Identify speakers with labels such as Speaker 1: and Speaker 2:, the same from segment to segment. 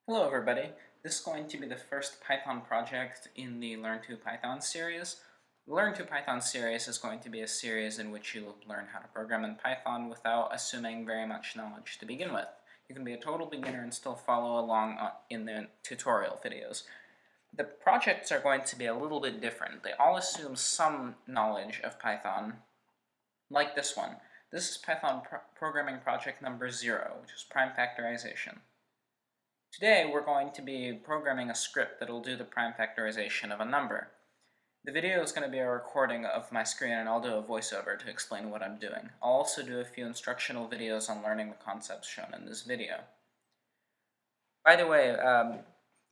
Speaker 1: Hello everybody, this is going to be the first Python project in the Learn to Python series. The Learn to Python series is going to be a series in which you will learn how to program in Python without assuming very much knowledge to begin with. You can be a total beginner and still follow along in the tutorial videos. The projects are going to be a little bit different. They all assume some knowledge of Python, like this one. This is Python programming project number 0, which is prime factorization. Today we're going to be programming a script that will do the prime factorization of a number. The video is going to be a recording of my screen, and I'll do a voiceover to explain what I'm doing. I'll also do a few instructional videos on learning the concepts shown in this video. By the way,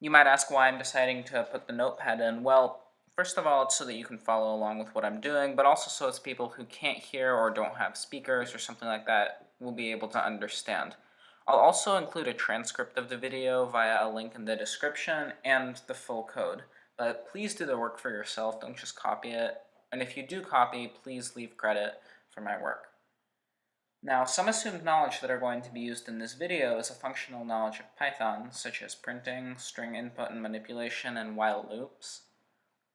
Speaker 1: you might ask why I'm deciding to put the notepad in. Well, first of all, it's so that you can follow along with what I'm doing, but also so it's people who can't hear or don't have speakers or something like that will be able to understand. I'll also include a transcript of the video via a link in the description and the full code. But please do the work for yourself, don't just copy it. And if you do copy, please leave credit for my work. Now, some assumed knowledge that are going to be used in this video is a functional knowledge of Python, such as printing, string input and manipulation, and while loops.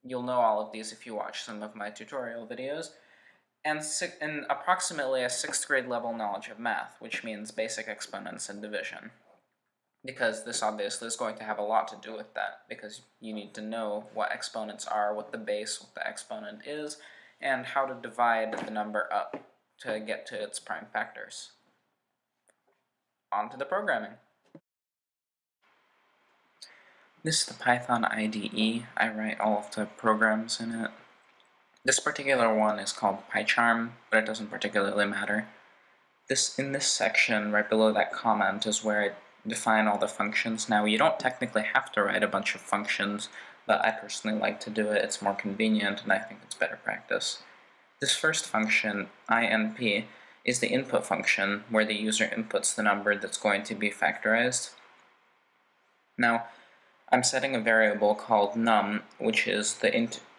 Speaker 1: You'll know all of these if you watch some of my tutorial videos. And approximately a 6th grade level knowledge of math, which means basic exponents and division. Because this obviously is going to have a lot to do with that, because you need to know what exponents are, what the base, what the exponent is, and how to divide the number up to get to its prime factors. On to the programming. This is the Python IDE. I write all of the programs in it. This particular one is called PyCharm, but it doesn't particularly matter. In this section, right below that comment, is where I define all the functions. Now, you don't technically have to write a bunch of functions, but I personally like to do it. It's more convenient, and I think it's better practice. This first function, inp, is the input function, where the user inputs the number that's going to be factorized. Now, I'm setting a variable called num, which is the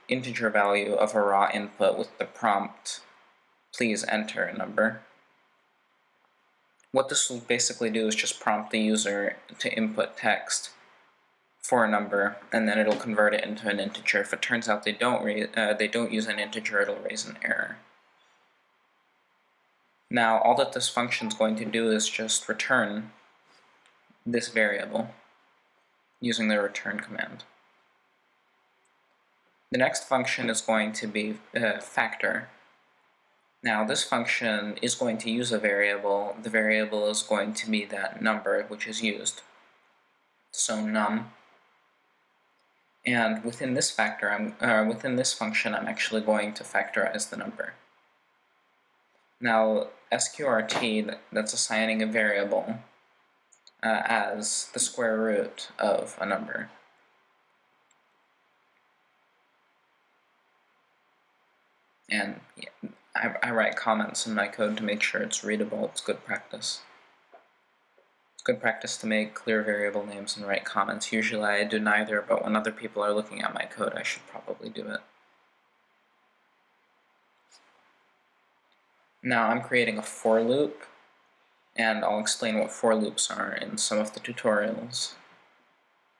Speaker 1: integer value of a raw input with the prompt, please enter a number. What this will basically do is just prompt the user to input text for a number, and then it'll convert it into an integer. If it turns out they don't use an integer, it'll raise an error. Now, all that this function is going to do is just return this variable using the return command. The next function is going to be factor. Now, this function is going to use a variable. The variable is going to be that number which is used. So num. And within this within this function, I'm actually going to factorize the number. Now, sqrt, that's assigning a variable as the square root of a number. And yeah, I write comments in my code to make sure it's readable. It's good practice. It's good practice to make clear variable names and write comments. Usually I do neither, but when other people are looking at my code, I should probably do it. Now I'm creating a for loop, and I'll explain what for loops are in some of the tutorials.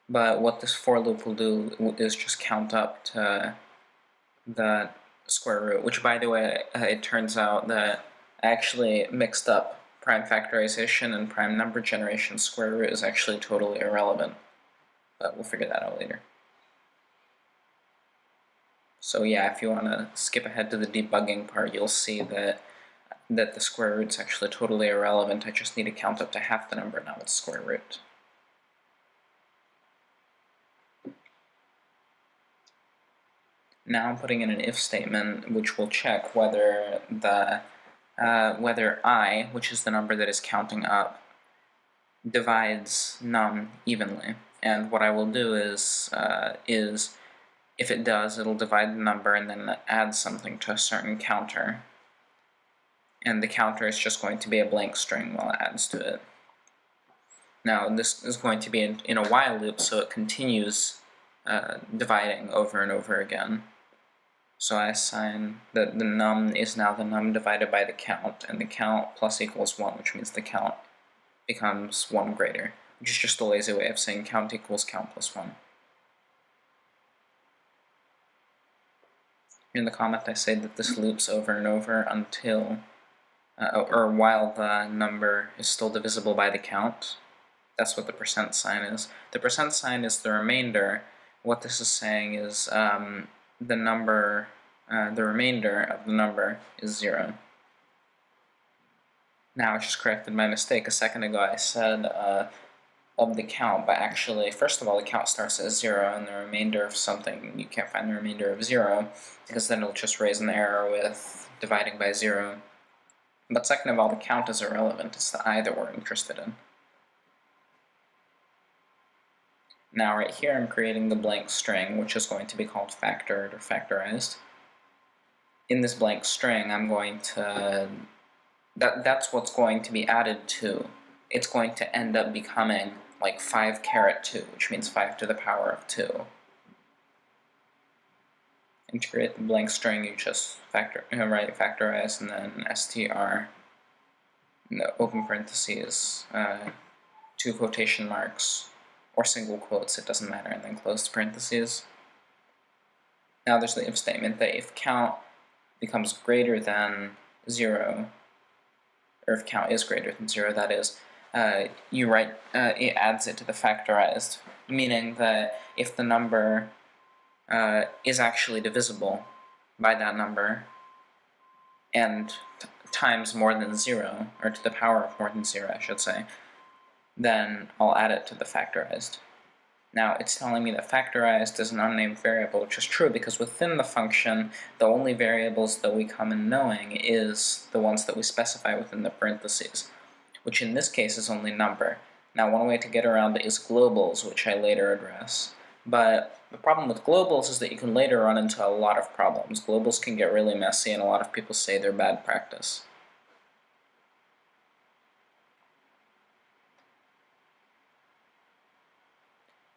Speaker 1: But what this for loop will do is just count up to the square root, which, by the way, it turns out that I actually mixed up prime factorization and prime number generation. Square root is actually totally irrelevant, but we'll figure that out later. So yeah, if you want to skip ahead to the debugging part, you'll see that the square root's actually totally irrelevant. I just need to count up to half the number, now it's square root. Now I'm putting in an if statement which will check whether whether I, which is the number that is counting up, divides num evenly. And what I will do is if it does, it'll divide the number and then add something to a certain counter. And the counter is just going to be a blank string while it adds to it. Now this is going to be in a while loop, so it continues dividing over and over again. So I assign that the num is now the num divided by the count, and the count plus equals 1, which means the count becomes 1 greater. which is just a lazy way of saying count equals count plus 1. In the comment I say that this loops over and over until, or while the number is still divisible by the count. That's what the percent sign is. The percent sign is the remainder. What this is saying is the remainder of the number is 0. Now I just corrected my mistake. A second ago I said of the count, but actually, first of all, the count starts at 0, and the remainder of something, you can't find the remainder of 0, because then it'll just raise an error with dividing by 0. But second of all, the count is irrelevant. It's the I that we're interested in. Now right here I'm creating the blank string, which is going to be called factored or factorized. In this blank string, I'm going to, that's what's going to be added to. It's going to end up becoming like 5 caret 2, which means 5 to the power of 2. And to create the blank string, you just write factorize and then str, in the open parentheses, 2 quotation marks, or single quotes, it doesn't matter, and then closed parentheses. Now there's the if statement that if count becomes greater than 0, or if count is greater than 0, that is, you write, it adds it to the factorized, meaning that if the number is actually divisible by that number and times more than 0, or to the power of more than 0, I should say, then I'll add it to the factorized. Now it's telling me that factorized is an unnamed variable, which is true because within the function, the only variables that we come in knowing is the ones that we specify within the parentheses, which in this case is only number. Now one way to get around it is globals, which I later address. But the problem with globals is that you can later run into a lot of problems. Globals can get really messy, and a lot of people say they're bad practice.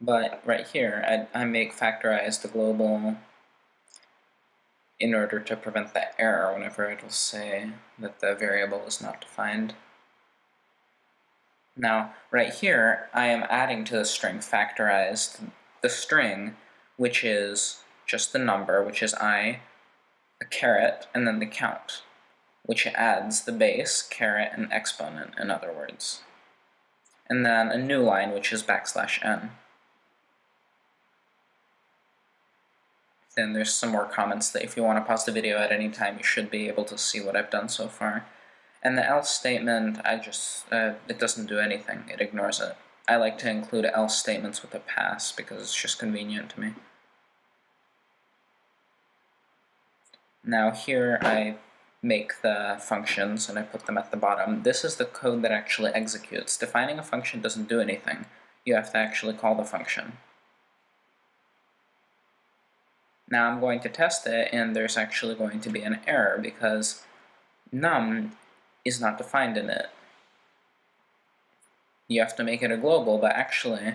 Speaker 1: But right here, I make factorize the global in order to prevent that error whenever it will say that the variable is not defined. Now, right here, I am adding to the string factorized the string, which is just the number, which is I, a caret, and then the count, which adds the base, caret, and exponent, in other words. And then a new line, which is \n. Then there's some more comments that if you want to pause the video at any time, you should be able to see what I've done so far. And the else statement, it doesn't do anything, it ignores it. I like to include else statements with a pass because it's just convenient to me. Now here I make the functions and I put them at the bottom. This is the code that actually executes. Defining a function doesn't do anything. You have to actually call the function. Now I'm going to test it, and there's actually going to be an error because num is not defined in it. You have to make it a global, but actually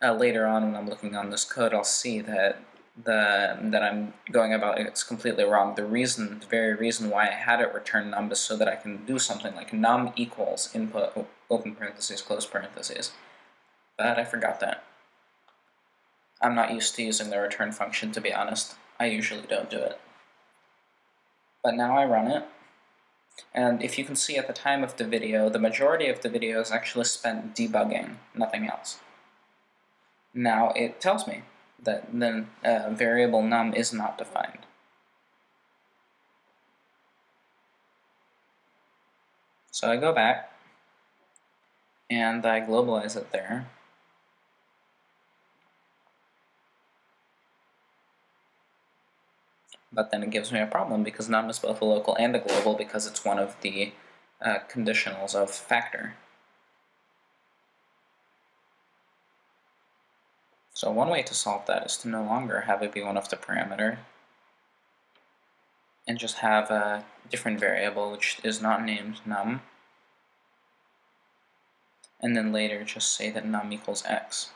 Speaker 1: later on when I'm looking on this code, I'll see that I'm going about it's completely wrong. The very reason why I had it return num is so that I can do something like num equals input open parentheses close parentheses. But I forgot that. I'm not used to using the return function, to be honest. I usually don't do it. But now I run it, and if you can see at the time of the video, the majority of the video is actually spent debugging, nothing else. Now it tells me that the variable num is not defined. So I go back, and I globalize it there. But then it gives me a problem because num is both a local and a global because it's one of the conditionals of factor. So one way to solve that is to no longer have it be one of the parameter and just have a different variable which is not named num, and then later just say that num equals x.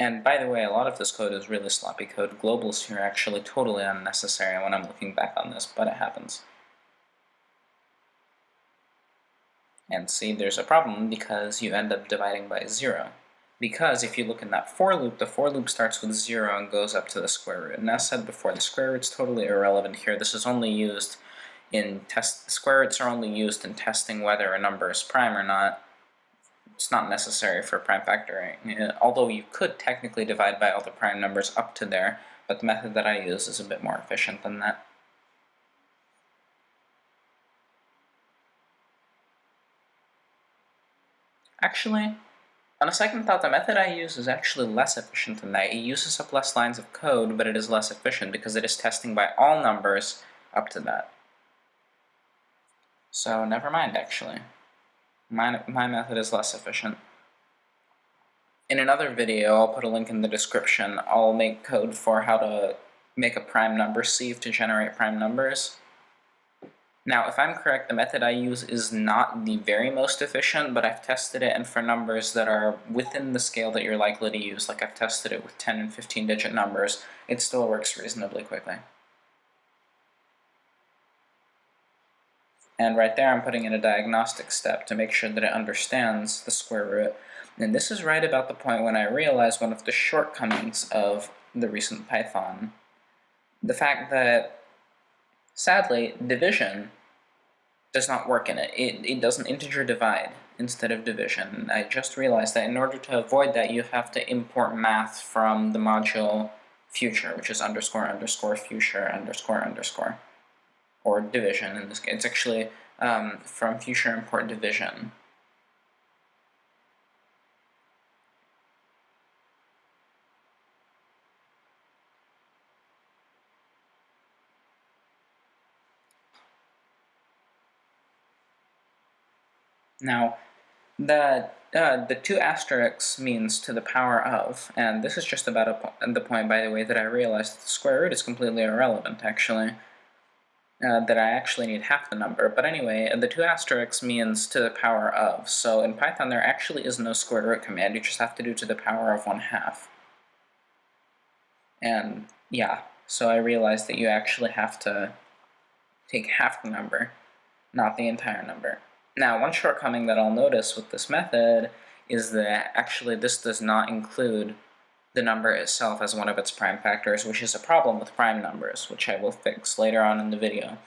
Speaker 1: And by the way, a lot of this code is really sloppy code. Globals here are actually totally unnecessary when I'm looking back on this, but it happens. And see, there's a problem because you end up dividing by 0. Because if you look in that for loop, the for loop starts with 0 and goes up to the square root. And as said before, the square root's totally irrelevant here. This is only used in square roots are only used in testing whether a number is prime or not. It's not necessary for prime factoring, although you could technically divide by all the prime numbers up to there, but the method that I use is a bit more efficient than that. Actually, on a second thought, the method I use is actually less efficient than that. It uses up less lines of code, but it is less efficient because it is testing by all numbers up to that. So never mind, actually. My method is less efficient. In another video, I'll put a link in the description, I'll make code for how to make a prime number sieve to generate prime numbers. Now, if I'm correct, the method I use is not the very most efficient, but I've tested it, and for numbers that are within the scale that you're likely to use, like I've tested it with 10 and 15-digit numbers, it still works reasonably quickly. And right there, I'm putting in a diagnostic step to make sure that it understands the square root. And this is right about the point when I realized one of the shortcomings of the recent Python. The fact that, sadly, division does not work in it. It does an integer divide instead of division. I just realized that in order to avoid that, you have to import math from the module future, which is underscore underscore future underscore underscore. Or division in this case. It's actually from future import division. Now, the two asterisks means to the power of, and this is just about the point, by the way, that I realized that the square root is completely irrelevant, actually. That I actually need half the number. But anyway, the two asterisks means to the power of. So in Python, there actually is no square root command. You just have to do to the power of 1/2. And yeah, so I realized that you actually have to take half the number, not the entire number. Now, one shortcoming that I'll notice with this method is that actually this does not include the number itself as one of its prime factors, which is a problem with prime numbers, which I will fix later on in the video.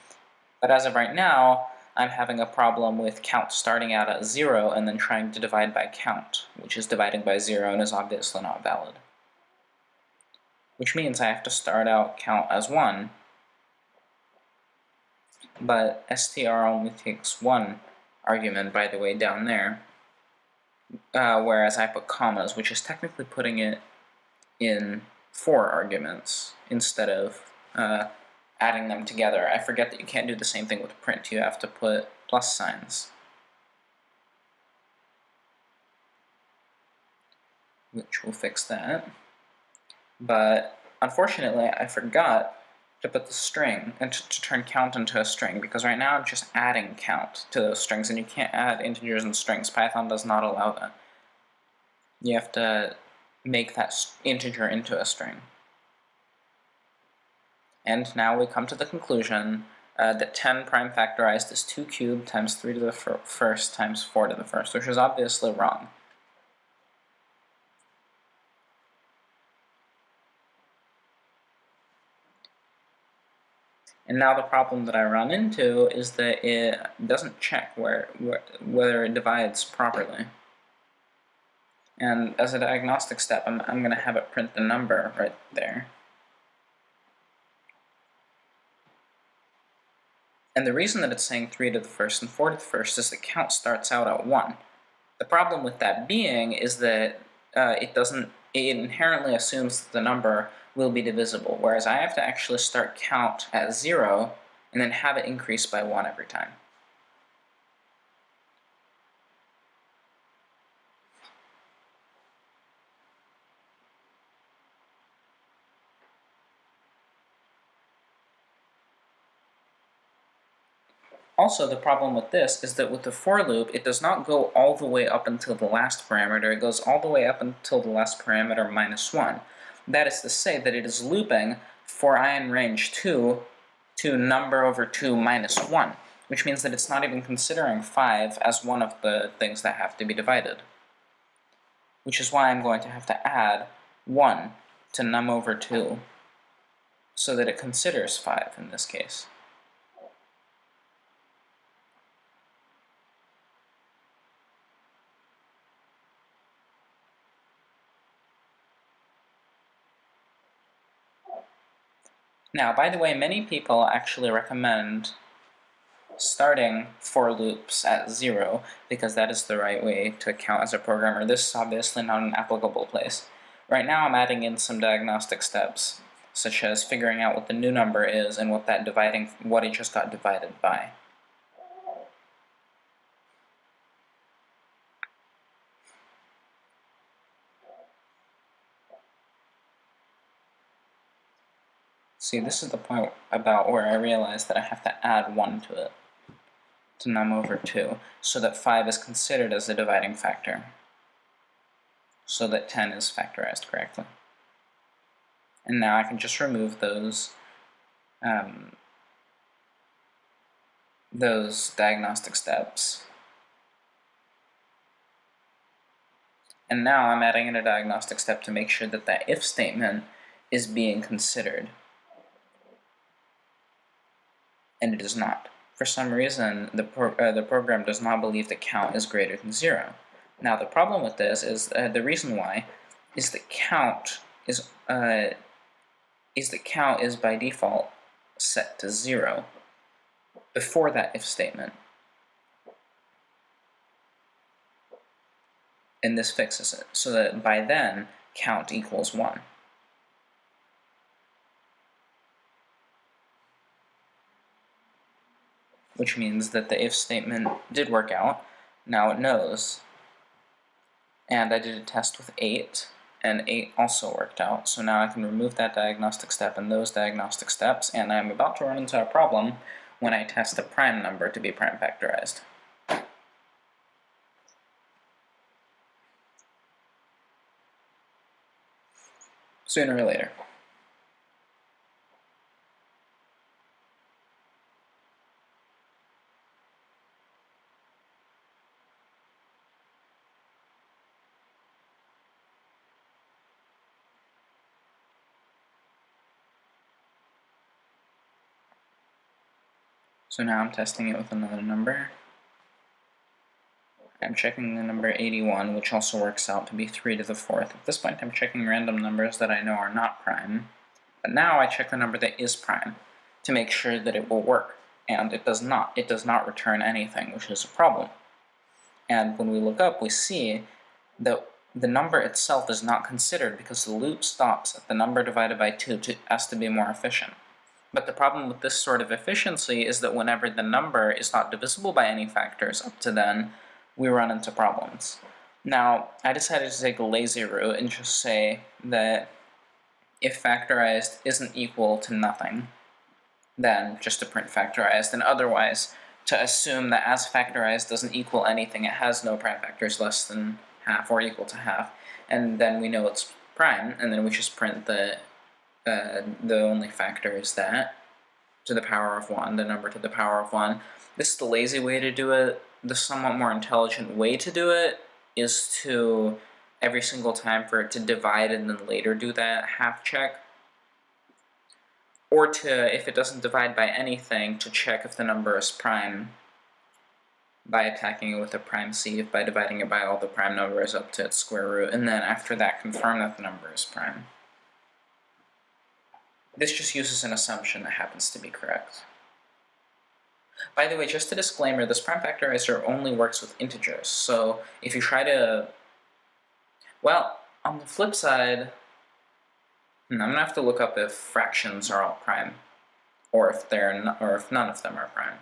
Speaker 1: But as of right now, I'm having a problem with count starting out at 0 and then trying to divide by count, which is dividing by 0 and is obviously not valid. Which means I have to start out count as 1, but str only takes 1 argument, by the way, down there, whereas I put commas, which is technically putting it in 4 arguments instead of adding them together. I forget that you can't do the same thing with print. You have to put plus signs, which will fix that. But unfortunately, I forgot to put the string and to turn count into a string, because right now I'm just adding count to those strings, and you can't add integers and strings. Python does not allow that. You have to make that integer into a string. And now we come to the conclusion that 10 prime factorized is 2 cubed times 3 to the first times 4 to the first, which is obviously wrong. And now the problem that I run into is that it doesn't check whether it divides properly. And as a diagnostic step, I'm going to have it print the number right there. And the reason that it's saying 3 to the first and 4 to the first is the count starts out at 1. The problem with that being is that it inherently assumes that the number will be divisible, whereas I have to actually start count at 0 and then have it increase by 1 every time. Also, the problem with this is that with the for loop, it does not go all the way up until the last parameter, it goes all the way up until the last parameter minus 1. That is to say that it is looping for I in range 2 to number over 2 minus 1, which means that it's not even considering 5 as one of the things that have to be divided. Which is why I'm going to have to add 1 to num over 2 so that it considers 5 in this case. Now, by the way, many people actually recommend starting for loops at 0 because that is the right way to count as a programmer. This is obviously not an applicable place. Right now I'm adding in some diagnostic steps, such as figuring out what the new number is and what it just got divided by. See, this is the point about where I realize that I have to add 1 to it, to num over 2, so that 5 is considered as a dividing factor, so that 10 is factorized correctly. And now I can just remove those diagnostic steps. And now I'm adding in a diagnostic step to make sure that that if statement is being considered. And it is not. For some reason, the program does not believe the count is greater than 0. Now the problem with this is, the reason why, is the count is by default set to 0 before that if statement. And this fixes it, so that by then, count equals 1. Which means that the if statement did work out. Now it knows. And I did a test with 8, and 8 also worked out. So now I can remove that diagnostic step and those diagnostic steps, and I'm about to run into a problem when I test a prime number to be prime factorized. Sooner or later. So now I'm testing it with another number. I'm checking the number 81, which also works out to be 3 to the 4th. At this point, I'm checking random numbers that I know are not prime. But now I check the number that is prime to make sure that it will work. And it does not. It does not return anything, which is a problem. And when we look up, we see that the number itself is not considered because the loop stops at the number divided by 2 as to be more efficient. But the problem with this sort of efficiency is that whenever the number is not divisible by any factors up to then, we run into problems. Now, I decided to take a lazy route and just say that if factorized isn't equal to nothing, then just to print factorized, and otherwise to assume that as factorized doesn't equal anything, it has no prime factors less than half or equal to half, and then we know it's prime, and then we just print the only factor is that, to the power of 1, the number to the power of 1. This is the lazy way to do it. The somewhat more intelligent way to do it is to, every single time for it to divide and then later do that half check. Or to, if it doesn't divide by anything, to check if the number is prime by attacking it with a prime sieve, by dividing it by all the prime numbers up to its square root, and then after that confirm that the number is prime. This just uses an assumption that happens to be correct. By the way, just a disclaimer, this prime factorizer only works with integers, so if you try to, well, on the flip side, I'm gonna have to look up if fractions are all prime, or if none of them are prime.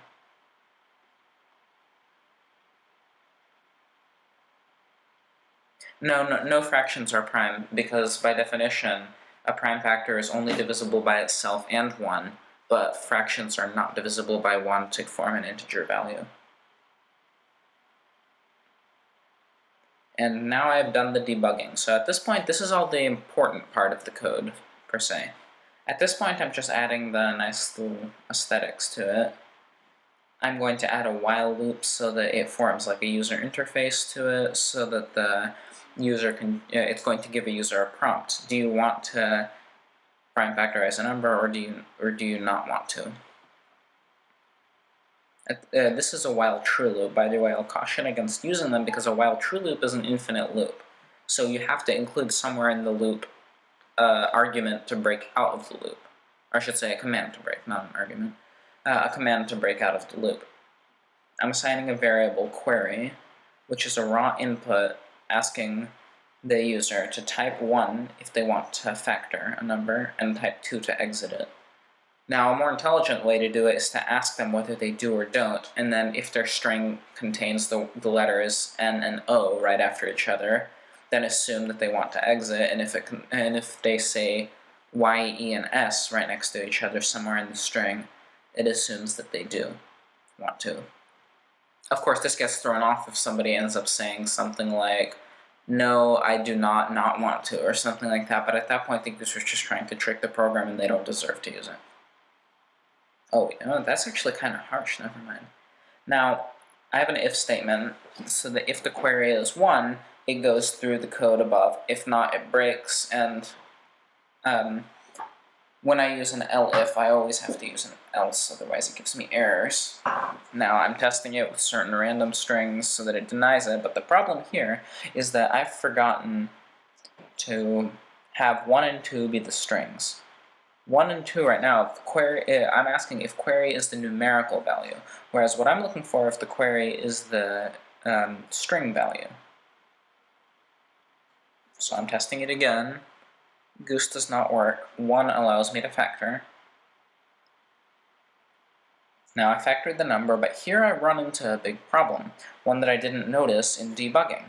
Speaker 1: No fractions are prime, because by definition, a prime factor is only divisible by itself and 1 but fractions are not divisible by 1 to form an integer value. And now I've done the debugging. So at this point, this is all the important part of the code, per se. At this point, I'm just adding the nice little aesthetics to it. I'm going to add a while loop so that it forms like a user interface to it, so that the user can, it's going to give a user a prompt. Do you want to prime factorize a number, or do you not want to? This is a while true loop. By the way, I'll caution against using them because a while true loop is an infinite loop. So you have to include somewhere in the loop argument to break out of the loop. Or I should say a command to break, not an argument. A command to break out of the loop. I'm assigning a variable query, which is a raw input asking the user to type 1 if they want to factor a number, and type 2 to exit it. Now, a more intelligent way to do it is to ask them whether they do or don't, and then if their string contains the letters N and O right after each other, then assume that they want to exit, and if they say Y, E, and S right next to each other somewhere in the string, it assumes that they do want to. Of course, this gets thrown off if somebody ends up saying something like, no, I do not want to, or something like that, but at that point the user's just trying to trick the program and they don't deserve to use it. Oh, that's actually kind of harsh, never mind. Now, I have an if statement, so that if the query is 1, it goes through the code above. If not, it breaks, and when I use an elif, I always have to use an else, otherwise it gives me errors. Now, I'm testing it with certain random strings so that it denies it, but the problem here is that I've forgotten to have 1 and 2 be the strings. 1 and 2 right now, I'm asking if query is the numerical value, whereas what I'm looking for if the query is the string value. So I'm testing it again. Goose does not work. 1 allows me to factor. Now I factored the number, but here I run into a big problem, one that I didn't notice in debugging.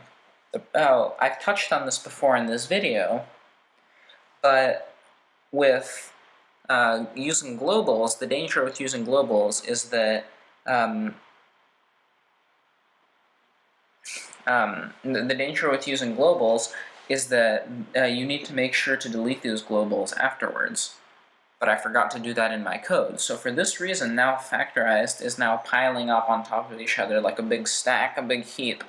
Speaker 1: I've touched on this before in this video, but with using globals, the danger with using globals is that the danger with using globals is that you need to make sure to delete those globals afterwards. But I forgot to do that in my code. So for this reason, now factorized is now piling up on top of each other like a big stack, a big heap.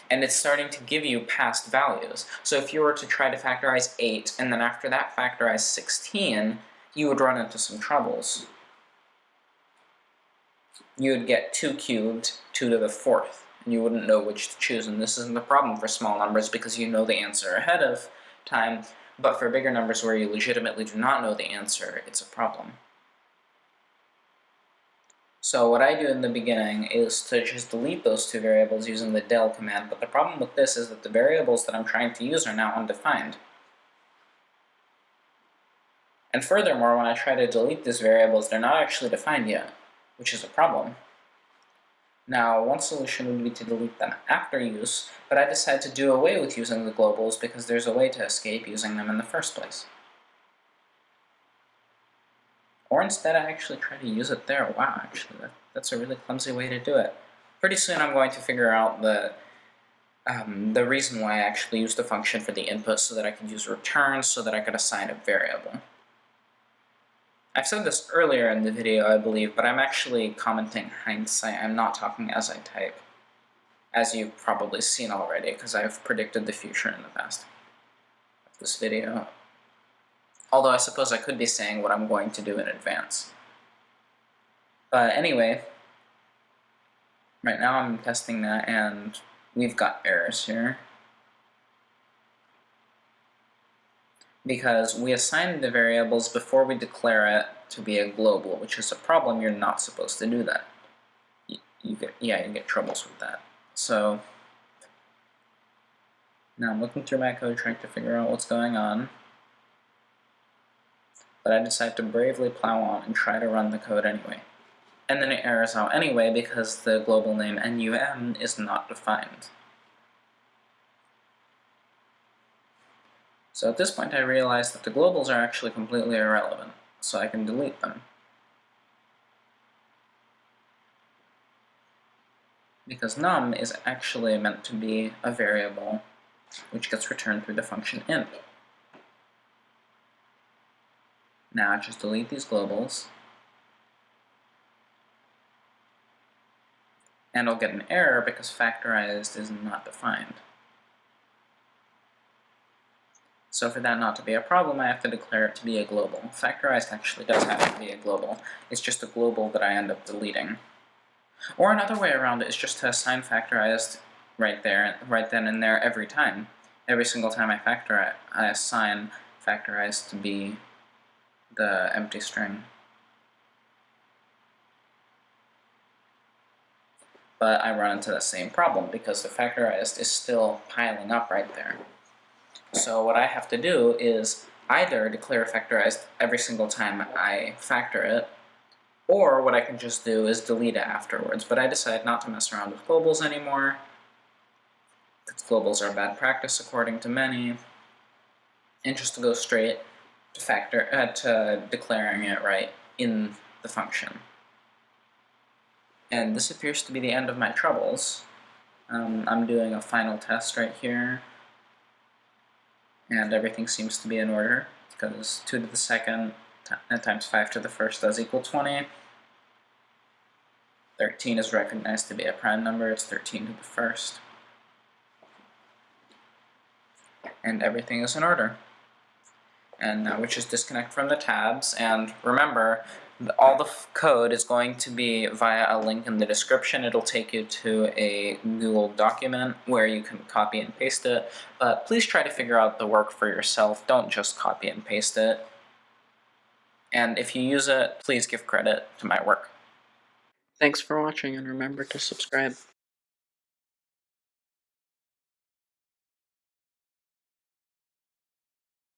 Speaker 1: And it's starting to give you past values. So if you were to try to factorize 8, and then after that factorize 16, you would run into some troubles. You would get 2 cubed, 2 to the 4th, and you wouldn't know which to choose. And this isn't a problem for small numbers because you know the answer ahead of time, but for bigger numbers where you legitimately do not know the answer, it's a problem. So what I do in the beginning is to just delete those 2 variables using the del command, but the problem with this is that the variables that I'm trying to use are now undefined. And furthermore, when I try to delete these variables, they're not actually defined yet, which is a problem. Now, one solution would be to delete them after use, but I decided to do away with using the globals because there's a way to escape using them in the first place. Or instead, I actually try to use it there. Wow, actually, that's a really clumsy way to do it. Pretty soon I'm going to figure out the reason why I actually used the function for the input so that I could use return so that I could assign a variable. I've said this earlier in the video, I believe, but I'm actually commenting hindsight. I'm not talking as I type, as you've probably seen already, because I've predicted the future in the past of this video. Although I suppose I could be saying what I'm going to do in advance. But anyway, right now I'm testing that, and we've got errors here. Because we assigned the variables before we declare it to be a global, which is a problem. You're not supposed to do that. You get troubles with that. So now I'm looking through my code trying to figure out what's going on. But I decide to bravely plow on and try to run the code anyway. And then it errors out anyway because the global name NUM is not defined. So at this point I realize that the globals are actually completely irrelevant, so I can delete them. because num is actually meant to be a variable which gets returned through the function int. Now just delete these globals, and I'll get an error because factorized is not defined. So for that not to be a problem, I have to declare it to be a global. Factorized actually does have to be a global. It's just a global that I end up deleting. Or another way around it is just to assign factorized right then and there every time. Every single time I assign factorized to be the empty string. But I run into the same problem because the factorized is still piling up right there. So what I have to do is either declare factorized every single time I factor it, or what I can just do is delete it afterwards. But I decided not to mess around with globals anymore, because globals are bad practice according to many, and just to go straight to declaring it right in the function. And this appears to be the end of my troubles. I'm doing a final test right here, and everything seems to be in order, because 2 to the second times 5 to the first does equal 20. 13 is recognized to be a prime number, it's 13 to the first. And everything is in order. And now we just disconnect from the tabs, and remember, all the code is going to be via a link in the description. It'll take you to a Google document where you can copy and paste it, but please try to figure out the work for yourself. Don't just copy and paste it. And if you use it, please give credit to my work. Thanks for watching, and remember to subscribe.